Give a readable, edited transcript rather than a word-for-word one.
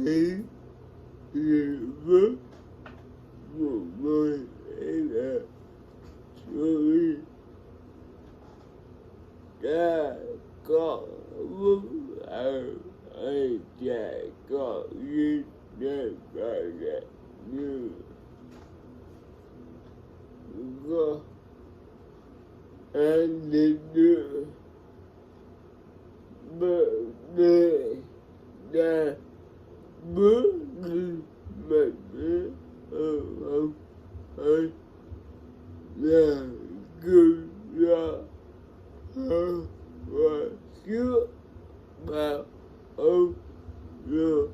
thì vớt một người là người ta có vứt ở nhà có gì để gọi là như có anh đi đưa bờ đề ra bước đi mà biết không hay là cứ ra và trước mà ông rồi